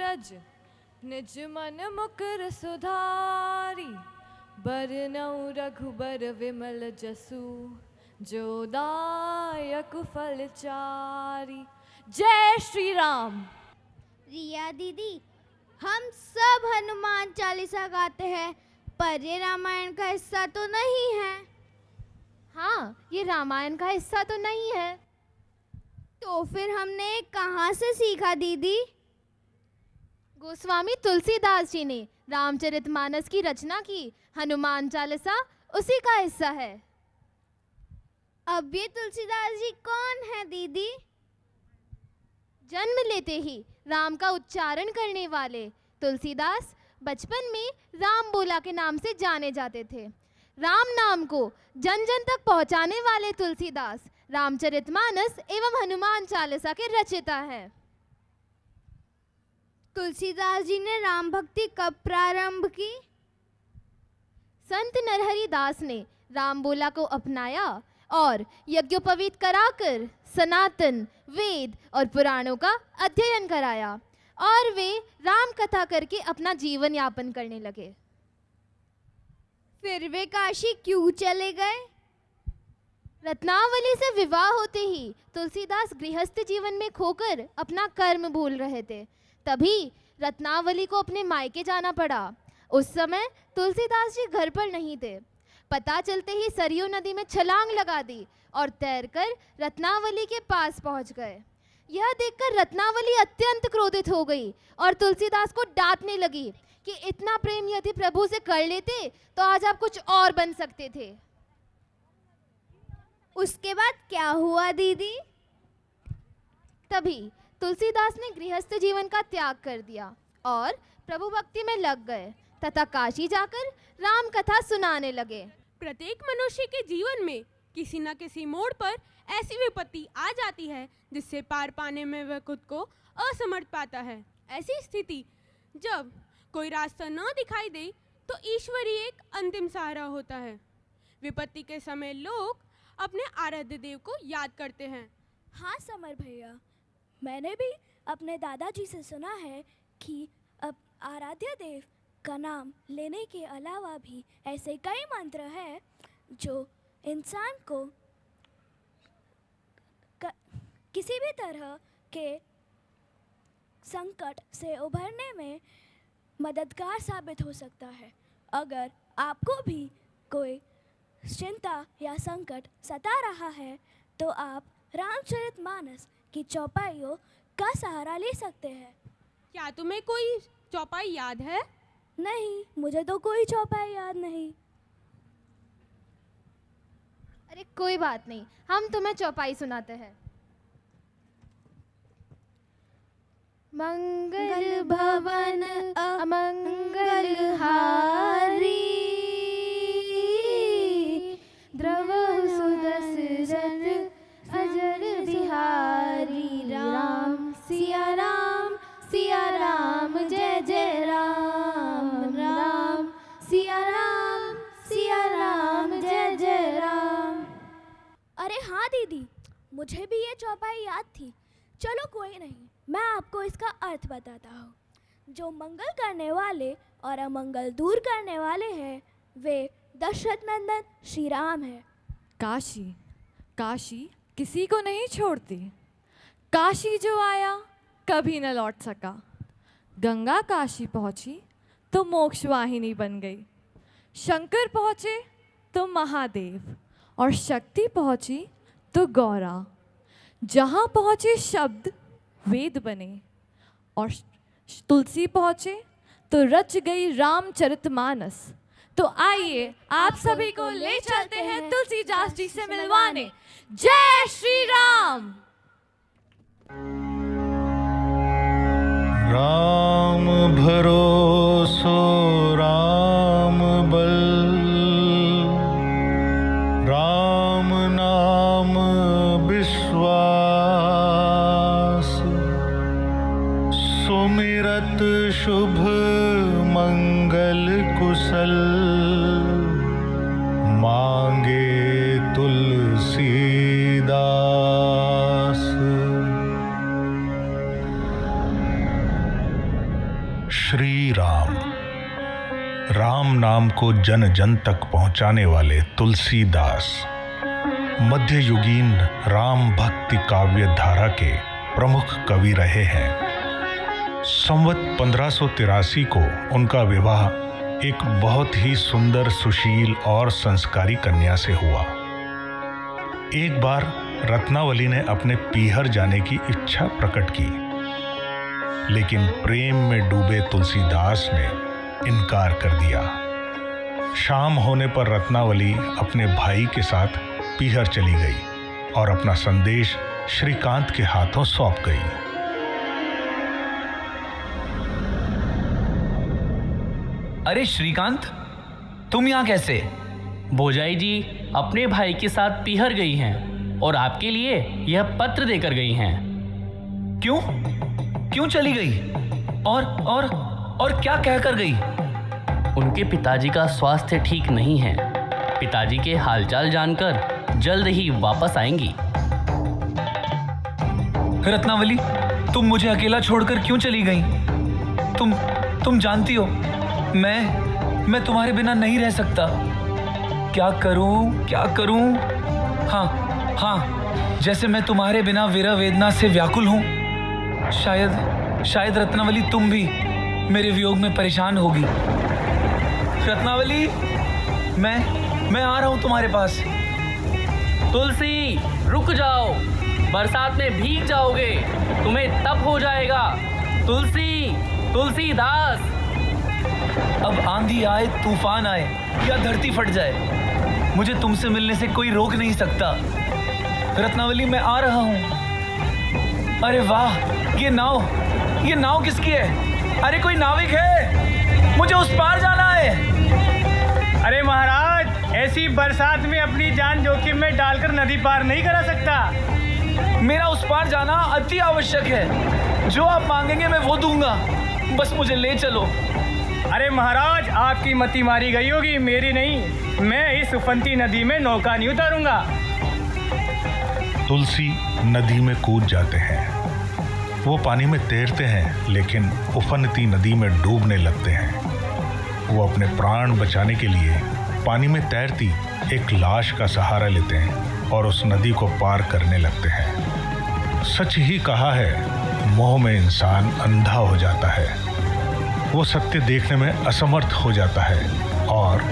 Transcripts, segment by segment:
रज निज मन मुकर सुधारी, बरनउँ रघुबर विमल जसु, जो दायक फल चारी। जय श्री राम। रिया दीदी, हम सब हनुमान चालीसा गाते हैं, पर ये रामायण का हिस्सा तो नहीं है। हाँ, ये रामायण का हिस्सा तो नहीं है। तो फिर हमने कहाँ से सीखा दीदी? गोस्वामी तुलसीदास जी ने रामचरितमानस की रचना की। हनुमान चालीसा उसी का हिस्सा है। अब ये तुलसीदास जी कौन है दीदी? जन्म लेते ही राम का उच्चारण करने वाले तुलसीदास बचपन में राम बोला के नाम से जाने जाते थे। राम नाम को जन जन तक पहुंचाने वाले तुलसीदास रामचरितमानस एवं हनुमान चालीसा के रचयिता हैं। तुलसीदास जी ने राम भक्ति कब प्रारंभ की? संत नरहरि दास ने राम बोला को अपनाया और यज्ञोपवीत कराकर सनातन वेद और पुराणों का अध्ययन कराया और वे राम कथा करके अपना जीवन यापन करने लगे। फिर वे काशी क्यों चले गए? रत्नावली से विवाह होते ही तुलसीदास गृहस्थ जीवन में खोकर अपना कर्म भूल रहे थे। तभी रत्नावली को अपने मायके जाना पड़ा। उस समय तुलसीदास जी घर पर नहीं थे। पता चलते ही सरयू नदी में छलांग लगा दी और तैरकर रत्नावली के पास पहुंच गए। यह देखकर रत्नावली अत्यंत क्रोधित हो गई और तुलसीदास को डांटने लगी कि इतना प्रेम यदि प्रभु से कर लेते तो आज आप कुछ और बन सकते थे। उसके बाद क्या हुआ दीदी? तभी तुलसीदास ने गृहस्थ जीवन का त्याग कर दिया और प्रभु भक्ति में लग गए तथा काशी जाकर राम कथा सुनाने लगे। प्रत्येक मनुष्य के जीवन में किसी न किसी मोड़ पर ऐसी विपत्ति आ जाती है जिससे पार पाने में वह खुद को असमर्थ पाता है। ऐसी स्थिति जब कोई रास्ता न दिखाई दे तो ईश्वर ही एक अंतिम सहारा होता है। विपत्ति के समय लोग अपने आराध्य देव को याद करते हैं। हाँ समर भैया, मैंने भी अपने दादाजी से सुना है कि अब आराध्य देव का नाम लेने के अलावा भी ऐसे कई मंत्र हैं जो इंसान को किसी भी तरह के संकट से उभरने में मददगार साबित हो सकता है। अगर आपको भी कोई चिंता या संकट सता रहा है तो आप रामचरितमानस की चौपाइयों का सहारा ले सकते हैं। क्या तुम्हें कोई चौपाई याद है? नहीं, मुझे तो कोई चौपाई याद नहीं। अरे कोई बात नहीं, हम तुम्हें चौपाई सुनाते हैं। मंगल भवन अमंगल हारी, द्रवहु सुदशरथ अजर बिहारी। राम सिया राम जय जय राम। राम सिया राम जय जय राम। अरे हाँ दीदी, मुझे भी ये चौपाई याद थी। चलो कोई नहीं, मैं आपको इसका अर्थ बताता हूँ। जो मंगल करने वाले और अमंगल दूर करने वाले हैं वे दशरथ नंदन श्री राम है। काशी किसी को नहीं छोड़ती। काशी जो आया कभी न लौट सका। गंगा काशी पहुंची तो मोक्ष वाहिनी बन गई। शंकर पहुंचे तो महादेव और शक्ति पहुंची तो गौरा। जहाँ पहुंचे शब्द वेद बने और तुलसी पहुंचे तो रच गई रामचरितमानस। तो आइए आप सभी को ले चलते हैं तुलसीदास जी से मिलवाने। जय श्री राम। राम भरोसो राम बल, राम नाम विश्वास। सुमिरत शुभ मंगल कुशल, मांगे तुलसीदास। श्री राम। राम नाम को जन जन तक पहुंचाने वाले तुलसीदास मध्ययुगीन राम भक्ति काव्य धारा के प्रमुख कवि रहे हैं। संवत 1583 को उनका विवाह एक बहुत ही सुंदर, सुशील और संस्कारी कन्या से हुआ। एक बार रत्नावली ने अपने पीहर जाने की इच्छा प्रकट की, लेकिन प्रेम में डूबे तुलसीदास ने इनकार कर दिया। शाम होने पर रत्नावली अपने भाई के साथ पीहर चली गई और अपना संदेश श्रीकांत के हाथों सौंप गई। अरे श्रीकांत, तुम यहाँ कैसे? भोजाई जी अपने भाई के साथ पीहर गई हैं और आपके लिए यह पत्र देकर गई हैं। क्यों क्यों चली गई? और क्या कहकर गई? उनके पिताजी का स्वास्थ्य ठीक नहीं है। पिताजी के हालचाल जानकर जल्द ही वापस आएंगी। रत्नावली, तुम मुझे अकेला छोड़कर क्यों चली गई? तुम जानती हो मैं तुम्हारे बिना नहीं रह सकता। क्या करूं? हाँ, जैसे मैं तुम्हारे बिना विरह वेदना से व्याकुल हूं, शायद रत्नावली तुम भी मेरे वियोग में परेशान होगी। रत्नावली, मैं आ रहा हूं तुम्हारे पास। तुलसी, रुक जाओ, बरसात में भीग जाओगे, तुम्हें तप हो जाएगा। तुलसीदास। अब आंधी आए, तूफान आए या धरती फट जाए, मुझे तुमसे मिलने से कोई रोक नहीं सकता। रत्नावली, मैं आ रहा हूं। अरे वाह, ये नाव किसकी है? अरे कोई नाविक है? मुझे उस पार जाना है। अरे महाराज, ऐसी बरसात में अपनी जान जोखिम में डालकर नदी पार नहीं करा सकता। मेरा उस पार जाना अति आवश्यक है। जो आप मांगेंगे मैं वो दूंगा, बस मुझे ले चलो। अरे महाराज, आपकी मति मारी गई होगी, मेरी नहीं। मैं इस उफनती नदी में नौका नहीं उतारूंगा। तुलसी नदी में कूद जाते हैं। वो पानी में तैरते हैं, लेकिन उफनती नदी में डूबने लगते हैं। वो अपने प्राण बचाने के लिए पानी में तैरती एक लाश का सहारा लेते हैं और उस नदी को पार करने लगते हैं। सच ही कहा है, मोह में इंसान अंधा हो जाता है। वो सत्य देखने में असमर्थ हो जाता है और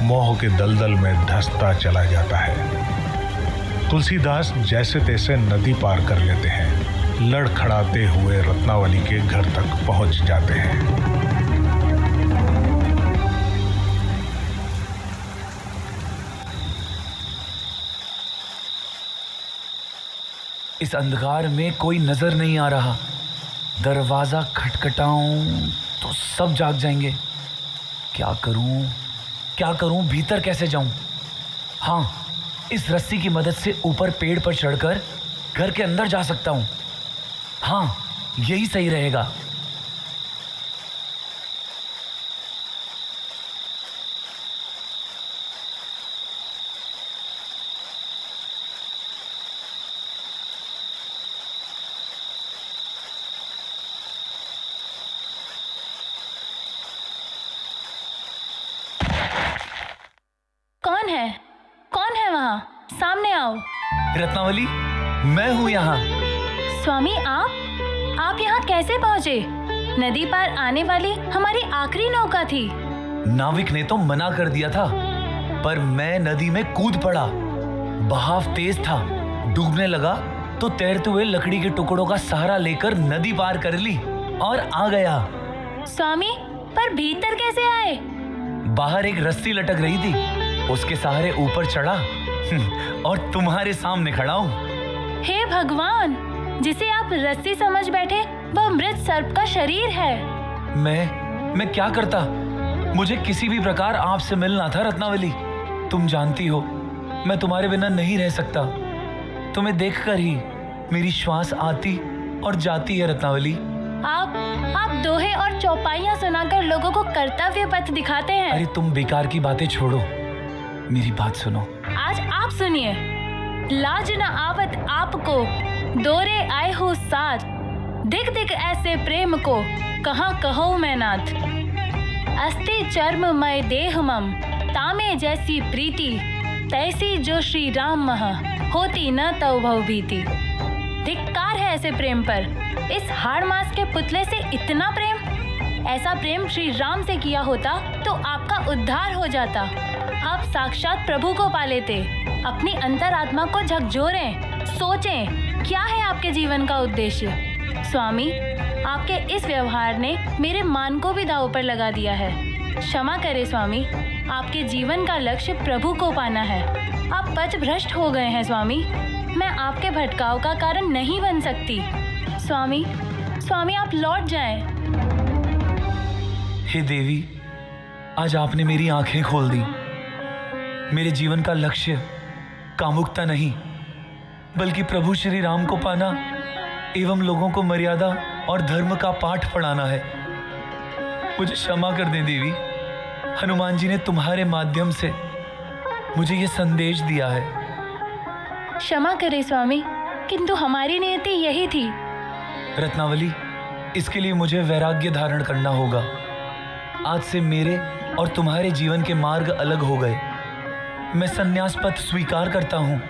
मोह के दलदल में धंसता चला जाता है। तुलसीदास जैसे तैसे नदी पार कर लेते हैं, लड़खड़ाते हुए रत्नावली के घर तक पहुंच जाते हैं। इस अंधकार में कोई नजर नहीं आ रहा। दरवाजा खटखटाऊं तो सब जाग जाएंगे। क्या करूं? भीतर कैसे जाऊं? हाँ, इस रस्सी की मदद से ऊपर पेड़ पर चढ़कर घर के अंदर जा सकता हूं। हाँ, यही सही रहेगा। कौन है वहाँ? सामने आओ। रत्नावली, मैं हूँ यहाँ। स्वामी, आप यहाँ कैसे पहुँचे? नदी पार आने वाली हमारी आखिरी नौका थी। नाविक ने तो मना कर दिया था, पर मैं नदी में कूद पड़ा। बहाव तेज था, डूबने लगा तो तैरते हुए लकड़ी के टुकड़ों का सहारा लेकर नदी पार कर ली और आ गया। स्वामी, पर भीतर कैसे आए? बाहर एक रस्सी लटक रही थी, उसके सहारे ऊपर चढ़ा और तुम्हारे सामने खड़ा हूँ। हे भगवान, जिसे आप रस्सी समझ बैठे वह मृत सर्प का शरीर है। मैं क्या करता? मुझे किसी भी प्रकार आपसे मिलना था रत्नावली। तुम जानती हो मैं तुम्हारे बिना नहीं रह सकता। तुम्हें देखकर ही मेरी श्वास आती और जाती है रत्नावली। आप दोहे और चौपाइयाँ सुनाकर लोगों को कर्तव्य पथ दिखाते हैं। अरे तुम बेकार की बातें छोड़ो, मेरी बात सुनो। आज आप सुनिए। लाज न आवत आपको, दोरे आए हो साथ, दिख दिख ऐसे प्रेम को कहाँ कहूँ मैं नाथ। अस्ति चर्ममय देह मम तामे जैसी प्रीति, तैसी जो श्री राम मह होती न तव भव भीति। धिक्कार है ऐसे प्रेम पर, इस हाड़ मास के पुतले से इतना प्रेम। ऐसा प्रेम श्री राम से किया होता तो आपका उद्धार हो जाता, आप साक्षात प्रभु को पा लेते। अपनी अंतरात्मा को झकझोरें, सोचें क्या है आपके जीवन का उद्देश्य। स्वामी, आपके इस व्यवहार ने मेरे मान को भी दांव पर लगा दिया है। क्षमा करें स्वामी, आपके जीवन का लक्ष्य प्रभु को पाना है। आप पथ भ्रष्ट हो गए हैं स्वामी, मैं आपके भटकाव का कारण नहीं बन सकती। स्वामी, स्वामी आप लौट जाएं। हे देवी, आज आपने मेरी आंखें खोल दी। मेरे जीवन का लक्ष्य कामुकता नहीं, बल्कि प्रभु श्री राम को पाना एवं लोगों को मर्यादा और धर्म का पाठ पढ़ाना है। मुझे क्षमा कर दें देवी, हनुमान जी ने तुम्हारे माध्यम से मुझे ये संदेश दिया है। क्षमा करें स्वामी, किंतु हमारी नियति यही थी। रत्नावली, इसके लिए मुझे वैराग्य धारण करना होगा। आज से मेरे और तुम्हारे जीवन के मार्ग अलग हो गए। मैं संन्यास पथ स्वीकार करता हूँ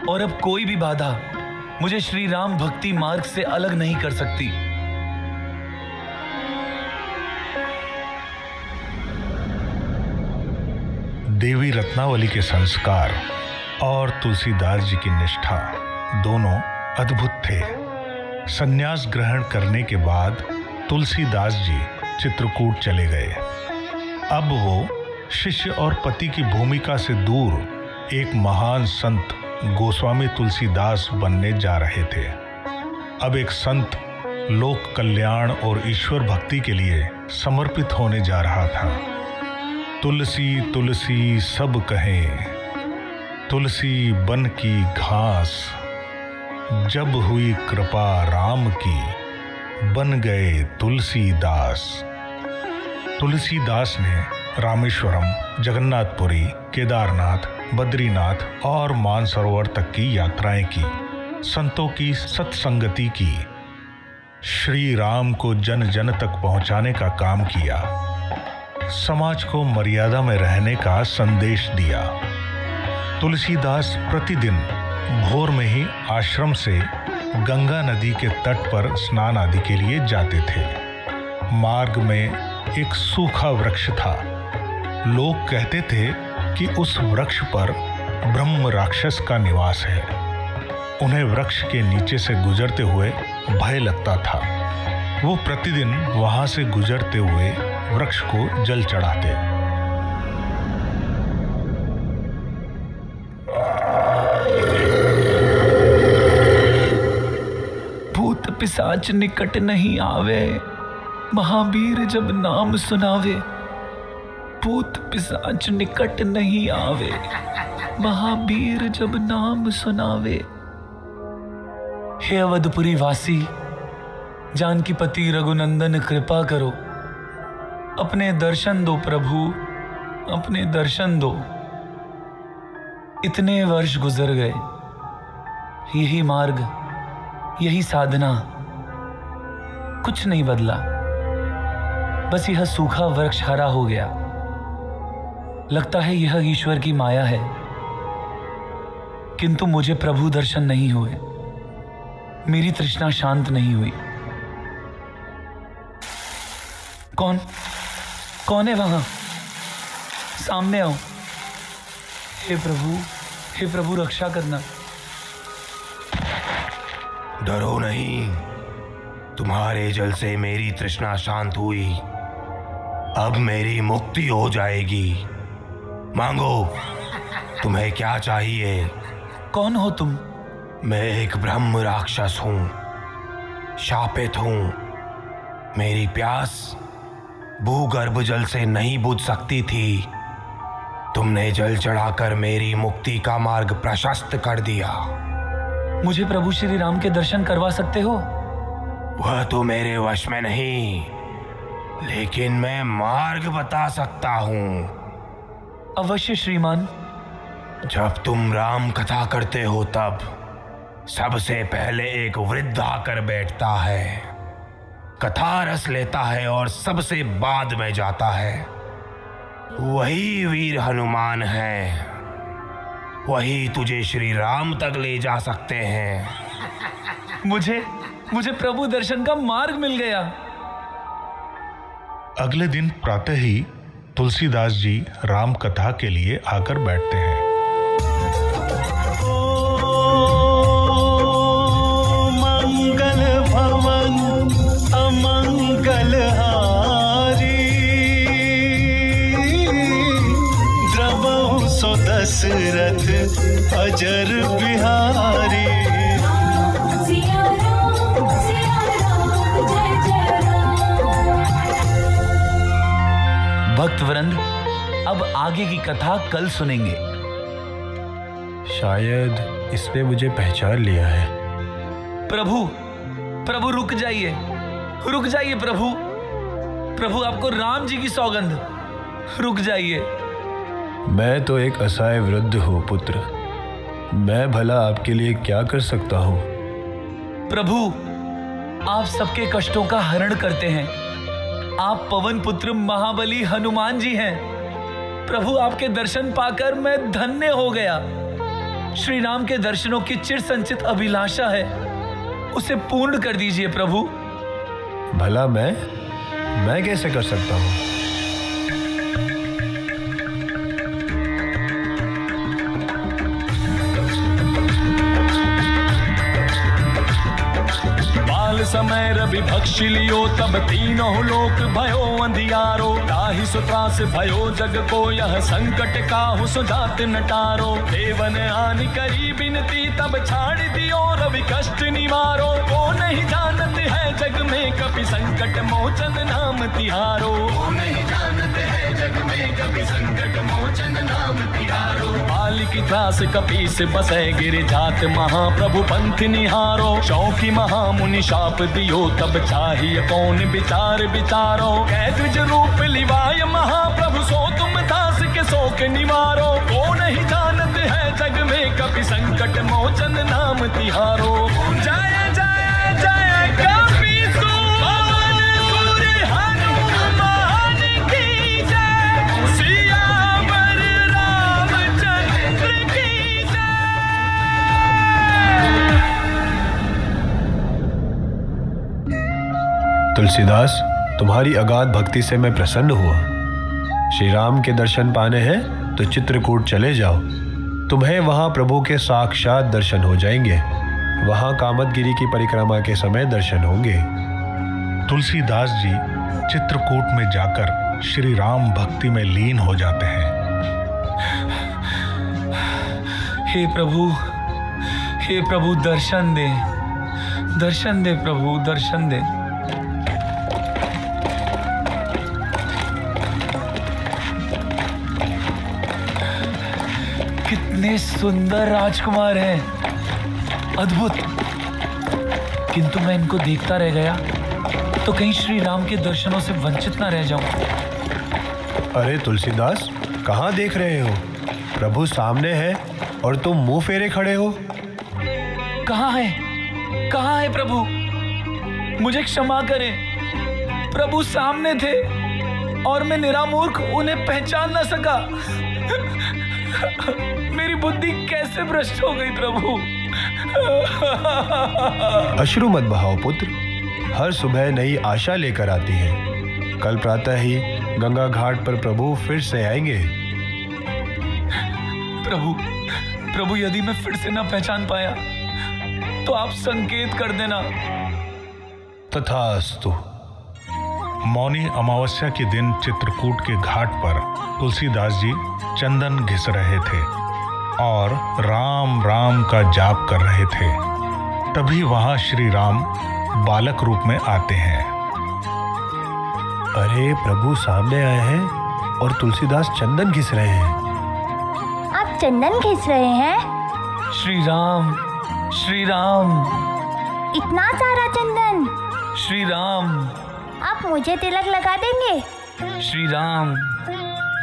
और अब कोई भी बाधा मुझे श्री राम भक्ति मार्ग से अलग नहीं कर सकती। देवी रत्नावली के संस्कार और तुलसीदास जी की निष्ठा दोनों अद्भुत थे। संन्यास ग्रहण करने के बाद तुलसीदास जी चित्रकूट चले गए। अब वो शिष्य और पति की भूमिका से दूर एक महान संत गोस्वामी तुलसीदास बनने जा रहे थे। अब एक संत लोक कल्याण और ईश्वर भक्ति के लिए समर्पित होने जा रहा था। तुलसी तुलसी सब कहें, तुलसी बन की घास, जब हुई कृपा राम की, बन गए तुलसीदास। तुलसीदास ने रामेश्वरम, जगन्नाथपुरी, केदारनाथ, बद्रीनाथ और मानसरोवर तक की यात्राएं की, संतों की सत्संगति की, श्री राम को जन जन तक पहुंचाने का काम किया, समाज को मर्यादा में रहने का संदेश दिया। तुलसीदास प्रतिदिन भोर में ही आश्रम से गंगा नदी के तट पर स्नान आदि के लिए जाते थे। मार्ग में एक सूखा वृक्ष था। लोग कहते थे कि उस वृक्ष पर ब्रह्म राक्षस का निवास है। उन्हें वृक्ष के नीचे से गुजरते हुए भय लगता था। वो प्रतिदिन वहां से गुजरते हुए वृक्ष को जल चढ़ाते। भूत पिशाच निकट नहीं आवे, महावीर जब नाम सुनावे। भूत पिशाच निकट नहीं आवे, महावीर जब नाम सुनावे। हे अवधपुरी वासी, जानकी पति रघुनंदन कृपा करो, अपने दर्शन दो प्रभु, अपने दर्शन दो। इतने वर्ष गुजर गए, यही मार्ग, यही साधना, कुछ नहीं बदला। बस यह सूखा वृक्ष हरा हो गया। लगता है यह ईश्वर की माया है, किंतु मुझे प्रभु दर्शन नहीं हुए, मेरी तृष्णा शांत नहीं हुई। कौन है वहां? सामने आओ। हे प्रभु रक्षा करना। डरो नहीं, तुम्हारे जल से मेरी तृष्णा शांत हुई। अब मेरी मुक्ति हो जाएगी। मांगो, तुम्हें क्या चाहिए? कौन हो तुम? मैं एक ब्रह्म राक्षस हूं, शापित हूं। मेरी प्यास भूगर्भ जल से नहीं बुझ सकती थी। तुमने जल चढ़ाकर मेरी मुक्ति का मार्ग प्रशस्त कर दिया। मुझे प्रभु श्री राम के दर्शन करवा सकते हो? वह तो मेरे वश में नहीं, लेकिन मैं मार्ग बता सकता हूं। अवश्य श्रीमान। जब तुम राम कथा करते हो तब सबसे पहले एक वृद्ध आकर बैठता है। कथा रस लेता है और सबसे बाद में जाता है, वही वीर हनुमान है। वही तुझे श्री राम तक ले जा सकते हैं। मुझे प्रभु दर्शन का मार्ग मिल गया। अगले दिन प्रातः ही तुलसीदास जी राम कथा के लिए आकर बैठते हैं। मंगल भवन अमंगल हारी, द्रवहु सो दशरथ अजर बिहारी। भक्तवृंद, अब आगे की कथा कल सुनेंगे। शायद इसने मुझे पहचान लिया है। प्रभु रुक जाइए प्रभु, आपको राम जी की सौगंध, रुक जाइए। मैं तो एक असहाय वृद्ध हूँ पुत्र, मैं भला आपके लिए क्या कर सकता हूँ? प्रभु, आप सबके कष्टों का हरण करते हैं। आप पवन पुत्र महाबली हनुमान जी हैं। प्रभु, आपके दर्शन पाकर मैं धन्य हो गया। श्री राम के दर्शनों की चिर संचित अभिलाषा है, उसे पूर्ण कर दीजिए प्रभु। भला मैं कैसे कर सकता हूँ? समय रवि भक्षि लियो, तब तीनों लोक भयो अंधियारो। ताहि सुत्रास भयो जग को, यह संकट काहु सो जात नटारो। देवन आनि करी बिनती, तब छाड़ दियो रवि कष्ट निवारो। को नहीं जानत है जग में कपि संकट मोचन नाम तिहारो। को नहीं जानत है जग में कपि संकट मोचन नाम तिहारो। बालिक त्रास कपि से बसै, गिर जात महाप्रभु पंथ निहारो। शौकी महामुनि शाप दियो, तब चाहिए कौन विचार विचारो। कैद्विज रूप लिवाय महाप्रभु, सो तुम दास के शोक निवारो। को नहीं जानत है जग में कपि संकट मोचन नाम तिहारो। जय जय जय कपीसु पवन सुर हनुमान की जय। सियावर रामचंद्र की जय। तुलसीदास, तुम्हारी अगाध भक्ति से मैं प्रसन्न हुआ। श्री राम के दर्शन पाने हैं तो चित्रकूट चले जाओ, तुम्हें वहां प्रभु के साक्षात दर्शन हो जाएंगे। वहां कामदगिरी की परिक्रमा के समय दर्शन होंगे। तुलसीदास जी चित्रकूट में जाकर श्री राम भक्ति में लीन हो जाते हैं। हे प्रभु दर्शन दे प्रभु, दर्शन दे। कितने सुंदर राजकुमार हैं, अद्भुत। किंतु मैं इनको देखता रह गया तो कहीं श्री राम के दर्शनों से वंचित ना रह जाऊं। अरे तुलसीदास, कहाँ देख रहे हो? प्रभु सामने है और तुम मुंह फेरे खड़े हो। कहाँ है प्रभु? मुझे क्षमा करें। प्रभु सामने थे और मैं निरामूर्ख उन्हें पहचान न सका। मेरी बुद्धि कैसे भ्रष्ट हो गई प्रभु। अश्रु मत बहाओ पुत्र, हर सुबह नई आशा लेकर आती है। कल प्रातः ही गंगा घाट पर प्रभु फिर से आएंगे। प्रभु यदि मैं फिर से ना पहचान पाया तो आप संकेत कर देना। तथास्तु। मौनी अमावस्या के दिन चित्रकूट के घाट पर तुलसीदास जी चंदन घिस रहे थे और राम राम का जाप कर रहे थे। तभी वहां श्री राम बालक रूप में आते हैं। अरे प्रभु सामने आए हैं और तुलसीदास चंदन घिस रहे हैं। आप चंदन घिस रहे हैं? श्री राम। इतना सारा चंदन? श्री राम। आप मुझे तिलक लगा देंगे? श्री राम।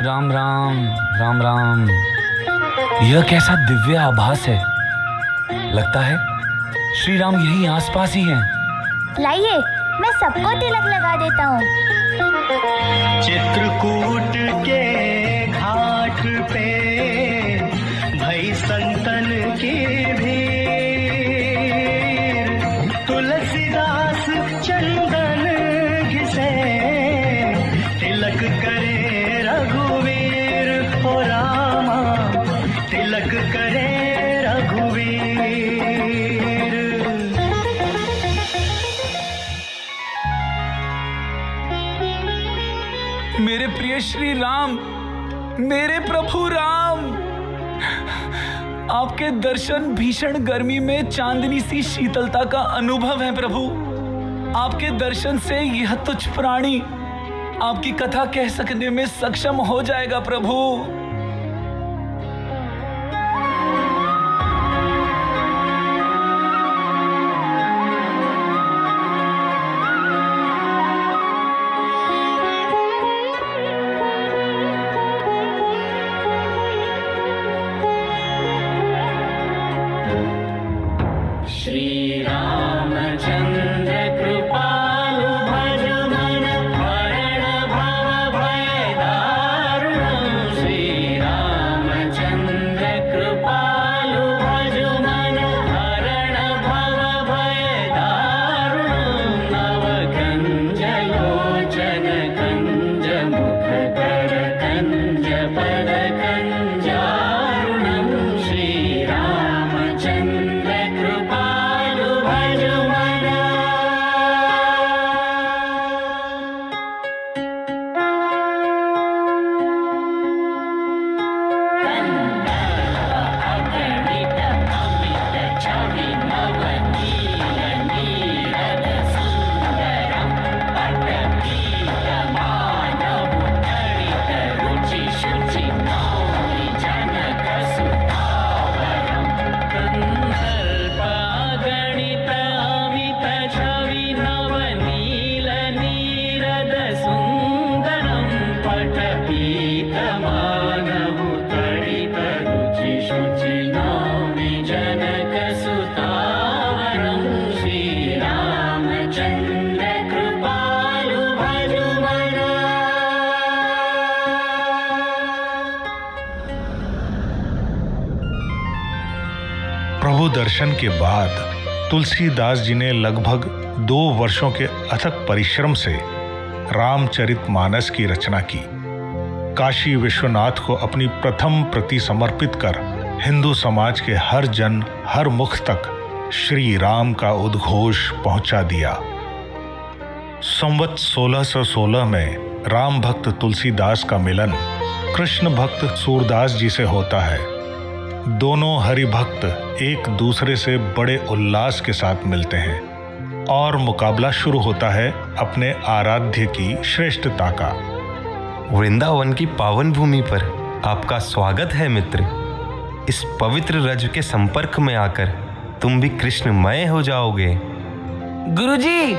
राम राम राम राम। यह कैसा दिव्य आभास है। लगता है श्री राम यहीं आसपास ही हैं। लाइए मैं सबको तिलक लगा देता हूँ। चित्रकूट के घाट पे भई संतन की भीड़, तुलसीदास चंदन घिसे तिलक करे रघुवीर। हो रामा तिलक करे रघुवीर। मेरे प्रिय श्री राम, मेरे प्रभु राम, आपके दर्शन भीषण गर्मी में चांदनी सी शीतलता का अनुभव है प्रभु। आपके दर्शन से यह तुच्छ प्राणी आपकी कथा कह सकने में सक्षम हो जाएगा प्रभु। प्रभु दर्शन के बाद तुलसीदास जी ने लगभग 2 वर्षों के अथक परिश्रम से रामचरितमानस की रचना की। काशी विश्वनाथ को अपनी प्रथम प्रति समर्पित कर हिंदू समाज के हर जन हर मुख तक श्री राम का उद्घोष पहुंचा दिया। संवत 1616 में राम भक्त तुलसीदास का मिलन कृष्ण भक्त सूरदास जी से होता है। दोनों हरि भक्त एक दूसरे से बड़े उल्लास के साथ मिलते हैं और मुकाबला शुरू होता है अपने आराध्य की श्रेष्ठता का। वृंदावन की पावन भूमि पर आपका स्वागत है मित्र। इस पवित्र रज के संपर्क में आकर तुम भी कृष्णमय हो जाओगे। गुरुजी,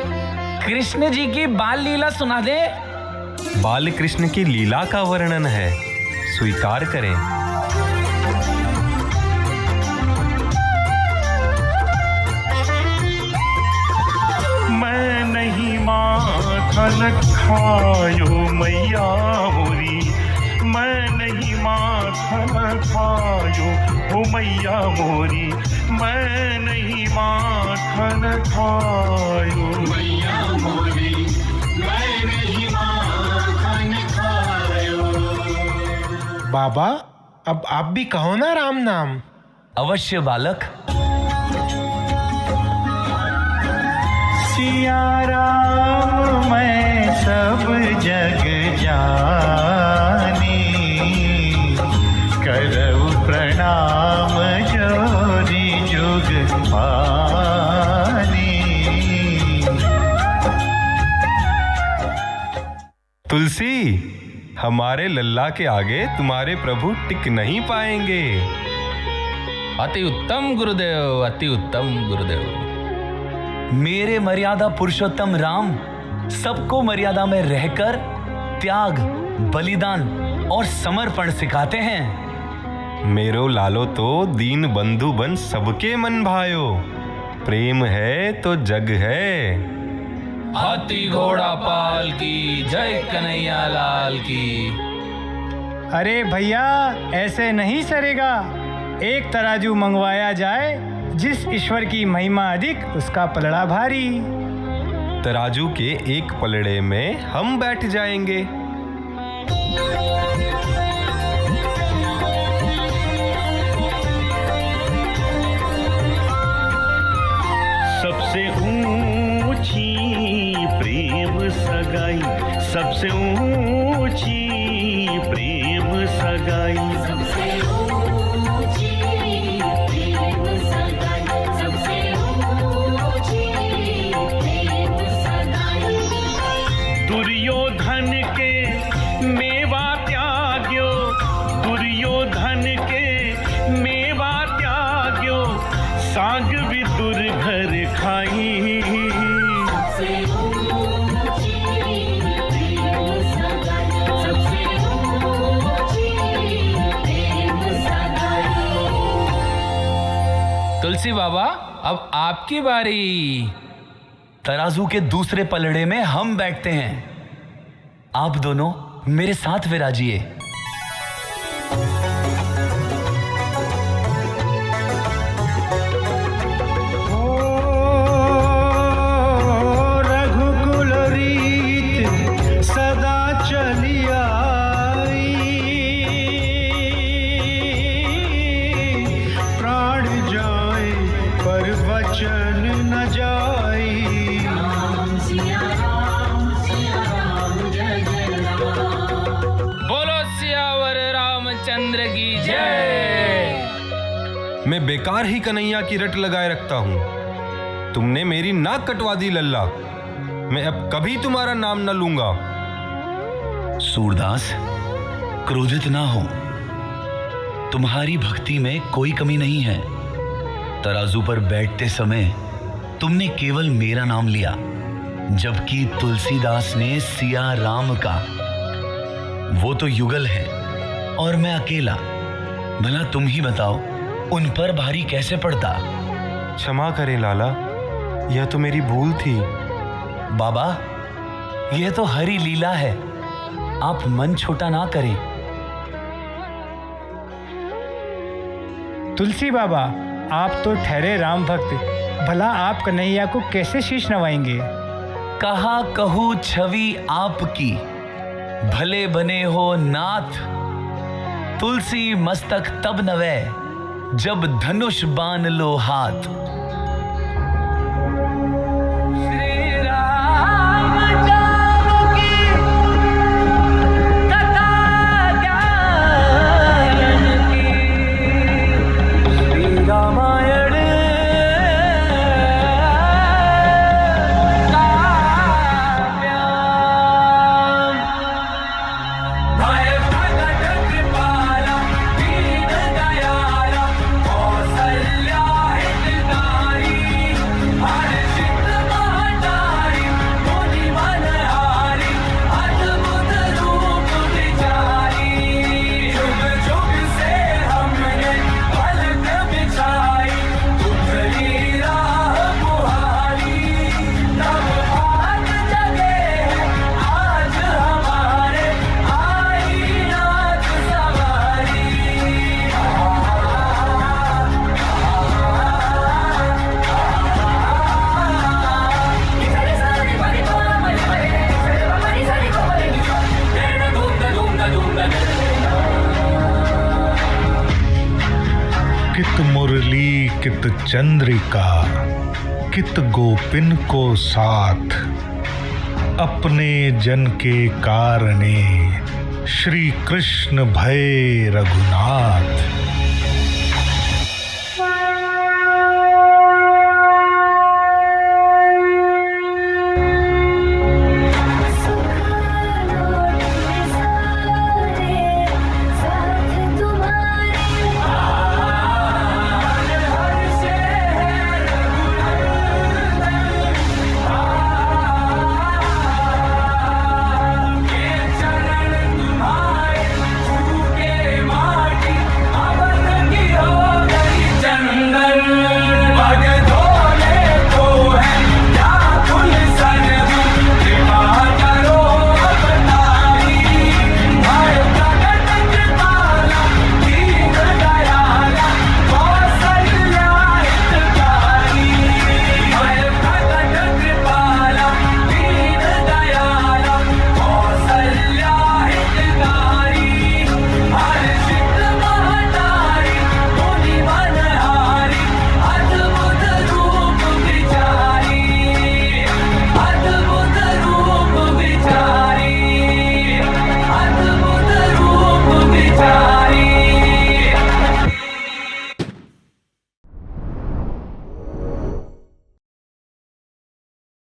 कृष्ण जी की बाल लीला सुना दे। बाल कृष्ण की लीला का वर्णन है, स्वीकार करें। मैं नहीं माखन खायो मैया मोरी, मैं नहीं माखन खायो हो मैया मोरी, मैं नहीं माखन खायो मैया मोरी, मैं नहीं माखन खायो। बाबा, अब आप भी कहो ना राम नाम। अवश्य बालक। सिया राम मैं सब जग जानी, करऊ प्रणाम जोरी जुग पानी। तुलसी, हमारे लल्ला के आगे तुम्हारे प्रभु टिक नहीं पाएंगे। अति उत्तम गुरुदेव, अति उत्तम गुरुदेव। मेरे मर्यादा पुरुषोत्तम राम सबको मर्यादा में रहकर त्याग, बलिदान और समर्पण सिखाते हैं। मेरो लालो तो दीन बंधु बन सबके मन भायो, प्रेम है तो जग है। हाथी घोड़ा पाल की जय, कन्हैया लाल की। अरे भैया, ऐसे नहीं सरेगा। एक तराजू मंगवाया जाए, जिस ईश्वर की महिमा अधिक उसका पलड़ा भारी। तराजू के एक पलड़े में हम बैठ जाएंगे। सबसे ऊंची प्रेम सगाई, सबसे ऊंची प्रेम सगाई, सबसे ऊंची प्रेम सगाई, सबसे ऊंची प्रेम सगाई। दुर्योधन के मेवा त्याग्यो, दुर्योधन के मेवा त्याग्यो, सांग विदुर घर खाई। तुलसी बाबा, अब आपकी बारी। तराजू के दूसरे पलड़े में हम बैठते हैं। आप दोनों मेरे साथ विराजिए। रघुकुल रीत सदा चली आई, प्राण जाए पर वचन न जाई। बोलो सियावर रामचंद्र की जय। मैं बेकार ही कन्हैया की रट लगाए रखता हूँ। तुमने मेरी नाक कटवा दी लल्ला। मैं अब कभी तुम्हारा नाम न लूंगा। सूरदास, क्रोधित ना हो। तुम्हारी भक्ति में कोई कमी नहीं है। तराजू पर बैठते समय तुमने केवल मेरा नाम लिया, जबकि तुलसीदास ने सिया राम का। वो तो युगल है और मैं अकेला। भला तुम ही बताओ, उन पर भारी कैसे पड़ता। क्षमा करें लाला, यह तो मेरी भूल थी। बाबा, यह तो हरी लीला है। आप मन छोटा ना करें। तुलसी बाबा, आप तो ठहरे राम भक्त। भला आप कन्हैया को कैसे शीश नवाएंगे? कहा कहूँ छवि आपकी, भले बने हो नाथ। तुलसी मस्तक तब नवे, जब धनुष बान लो हाथ। कित मुरली कित चंद्रिका, कित गोपिन को साथ। अपने जन के कारणे, श्री कृष्ण भय रघुनाथ।